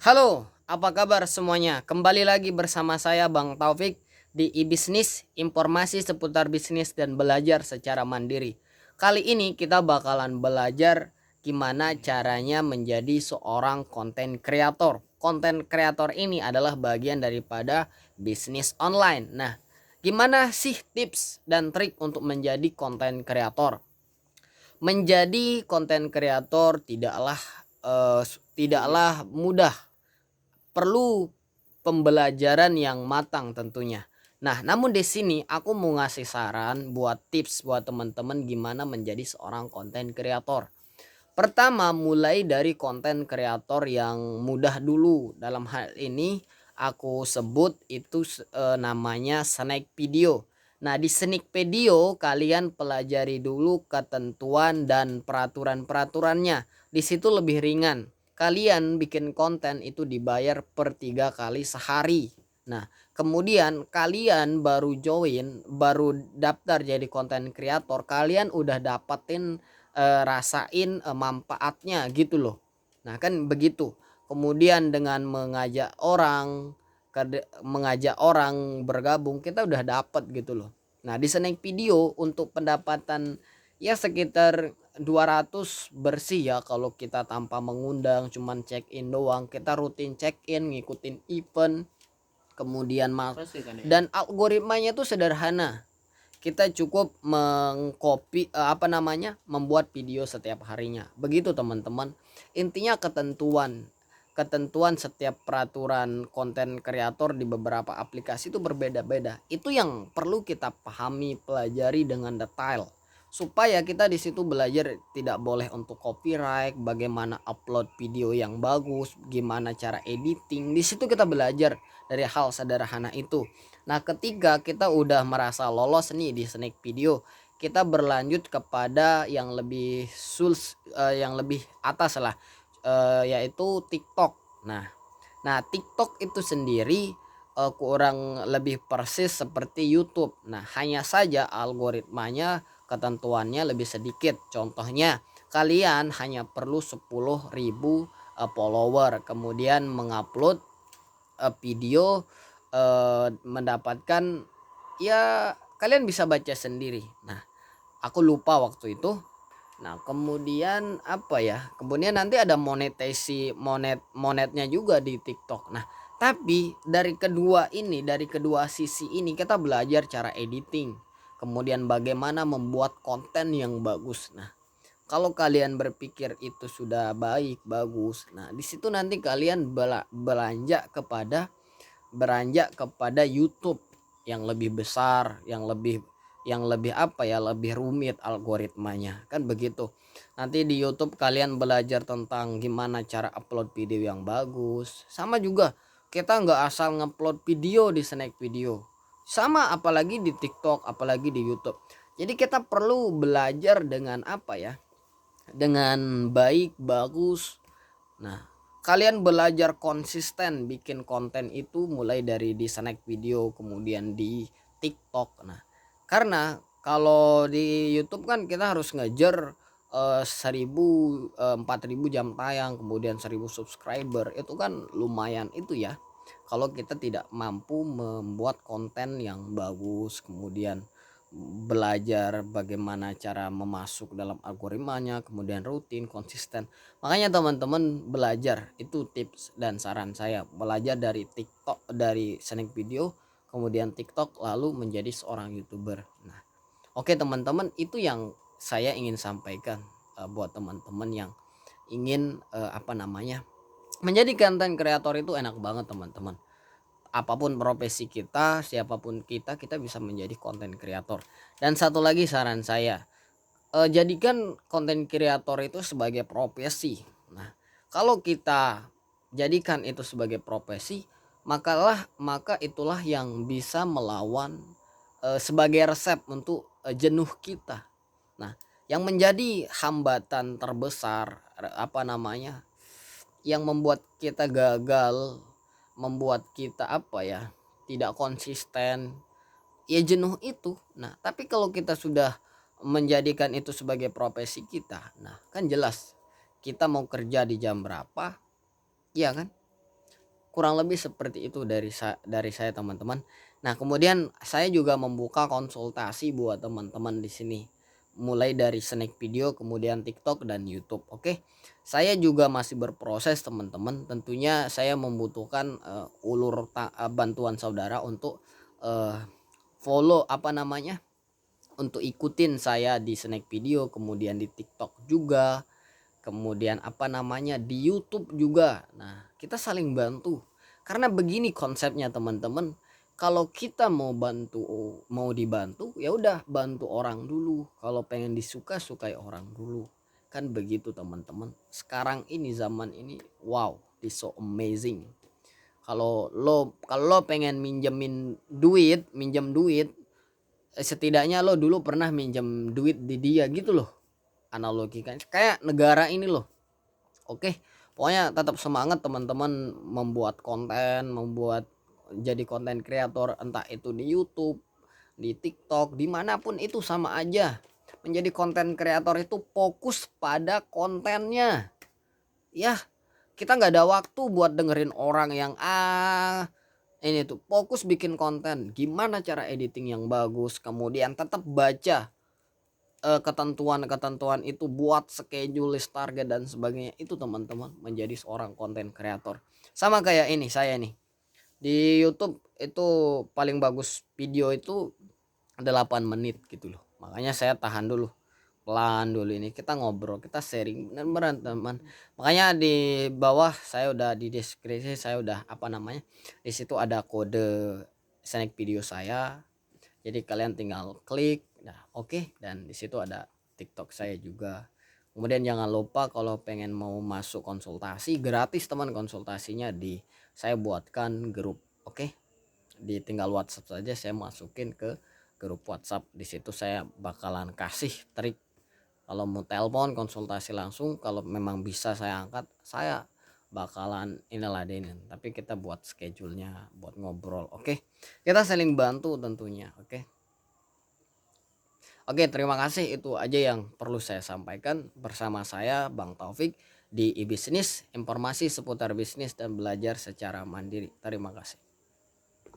Halo, apa kabar semuanya? Kembali lagi bersama saya Bang Taufik di e-bisnis, informasi seputar bisnis dan belajar secara mandiri. Kali ini kita bakalan belajar gimana caranya menjadi seorang konten kreator. Konten kreator ini adalah bagian daripada bisnis online. Nah, gimana sih tips dan trik untuk menjadi konten kreator? Menjadi konten kreator tidaklah mudah, perlu pembelajaran yang matang tentunya. Nah, namun di sini aku mau ngasih saran buat tips buat teman-teman gimana menjadi seorang konten kreator. Pertama, mulai dari konten kreator yang mudah dulu. Dalam hal ini aku sebut itu namanya snack video. Nah, di snack video kalian pelajari dulu ketentuan dan peraturan-peraturannya. Di situ lebih ringan. Kalian bikin konten itu dibayar per 3 kali sehari. Nah, kemudian kalian baru join, baru daftar jadi konten kreator, kalian udah dapetin rasain manfaatnya gitu loh. Nah, kan begitu. Kemudian dengan mengajak orang bergabung, kita udah dapat gitu loh. Nah, di snack video untuk pendapatan ya sekitar 200 bersih ya kalau kita tanpa mengundang, cuman check in doang. Kita rutin check in, ngikutin event, kemudian dan algoritmanya tuh sederhana. Kita cukup membuat video setiap harinya. Begitu teman-teman. Intinya ketentuan setiap peraturan konten kreator di beberapa aplikasi itu berbeda-beda. Itu yang perlu kita pahami, pelajari dengan detail. Supaya kita di situ belajar tidak boleh untuk copyright, bagaimana upload video yang bagus, gimana cara editing. Di situ kita belajar dari hal sederhana itu. Nah, ketika kita udah merasa lolos nih di snack video, kita berlanjut kepada yang lebih yang lebih atas lah, yaitu TikTok. Nah, TikTok itu sendiri kurang lebih persis seperti YouTube. Nah, hanya saja algoritmanya, ketentuannya lebih sedikit. Contohnya, kalian hanya perlu 10.000 follower, kemudian mengupload video, mendapatkan, ya kalian bisa baca sendiri. Nah, aku lupa waktu itu. Nah, kemudian apa ya? Kemudian nanti ada monetnya juga di TikTok. Nah, tapi dari kedua sisi ini kita belajar cara editing. Kemudian bagaimana membuat konten yang bagus. Nah, kalau kalian berpikir itu sudah baik, bagus. Nah, di situ nanti kalian beranjak kepada YouTube yang lebih besar, yang lebih apa ya, lebih rumit algoritmanya. Kan begitu. Nanti di YouTube kalian belajar tentang gimana cara upload video yang bagus. Sama juga kita nggak asal ngupload video di snack video. Sama apalagi di TikTok, apalagi di YouTube. Jadi kita perlu belajar dengan apa ya? Dengan baik, bagus. Nah, kalian belajar konsisten bikin konten itu mulai dari di snack video, kemudian di TikTok. Nah, karena kalau di YouTube kan kita harus ngejar 4.000 jam tayang, kemudian 1.000 subscriber. Itu kan lumayan itu ya. Kalau kita tidak mampu membuat konten yang bagus, kemudian belajar bagaimana cara memasuk dalam algoritmanya, kemudian rutin, konsisten. Makanya teman-teman belajar, itu tips dan saran saya, belajar dari TikTok, dari snack video, kemudian TikTok, lalu menjadi seorang YouTuber. Nah, oke teman-teman, itu yang saya ingin sampaikan buat teman-teman yang ingin menjadi konten kreator. Itu enak banget teman-teman. Apapun profesi kita, siapapun kita bisa menjadi konten kreator. Dan satu lagi saran saya, jadikan konten kreator itu sebagai profesi. Nah, kalau kita jadikan itu sebagai profesi, maka itulah yang bisa melawan sebagai resep untuk jenuh kita. Nah, yang menjadi hambatan terbesar, yang membuat kita gagal, membuat kita tidak konsisten, ya jenuh itu. Nah, tapi kalau kita sudah menjadikan itu sebagai profesi kita, nah kan jelas kita mau kerja di jam berapa, ya kan? kurang lebih seperti itu dari saya teman-teman. Nah, kemudian saya juga membuka konsultasi buat teman-teman di sini. Mulai dari snack video, kemudian TikTok dan YouTube. Oke. Saya juga masih berproses teman-teman. Tentunya saya membutuhkan bantuan saudara untuk eh, follow untuk ikutin saya di snack video, kemudian di TikTok juga, kemudian di YouTube juga. Nah, kita saling bantu. Karena begini konsepnya teman-teman, kalau kita mau dibantu, ya udah bantu orang dulu. Kalau pengen sukai orang dulu. Kan begitu teman-teman. Sekarang ini zaman ini, wow, this so amazing. Kalau lo pengen minjem duit, setidaknya lo dulu pernah minjem duit di dia gitu loh. Analogikan kayak negara ini loh. Oke, pokoknya tetap semangat teman-teman membuat jadi konten kreator, entah itu di YouTube, di TikTok, dimanapun itu sama aja. Menjadi konten kreator itu fokus pada kontennya. Ya, kita nggak ada waktu buat dengerin orang yang ini tuh fokus bikin konten. Gimana cara editing yang bagus, kemudian tetap baca ketentuan-ketentuan itu, buat schedule, list target dan sebagainya. Itu teman-teman menjadi seorang konten kreator. Sama kayak ini saya nih. Di YouTube itu paling bagus video itu 8 menit gitu loh. Makanya saya tahan dulu. Pelan dulu ini kita ngobrol, kita sharing beneran teman. Makanya di bawah saya udah di deskripsi saya udah di situ ada kode snack video saya. Jadi kalian tinggal klik, nah oke. Dan di situ ada TikTok saya juga. Kemudian jangan lupa kalau pengen mau masuk konsultasi gratis teman, konsultasinya saya buatkan grup, oke. Tinggal WhatsApp saja, saya masukin ke grup WhatsApp. Di situ saya bakalan kasih trik. Kalau mau telepon konsultasi langsung, kalau memang bisa saya angkat, saya bakalan ladenin. Tapi kita buat schedule-nya buat ngobrol, oke. Kita saling bantu tentunya, oke. Oke, terima kasih. Itu aja yang perlu saya sampaikan bersama saya Bang Taufik di e-Bisnis, informasi seputar bisnis dan belajar secara mandiri. Terima kasih.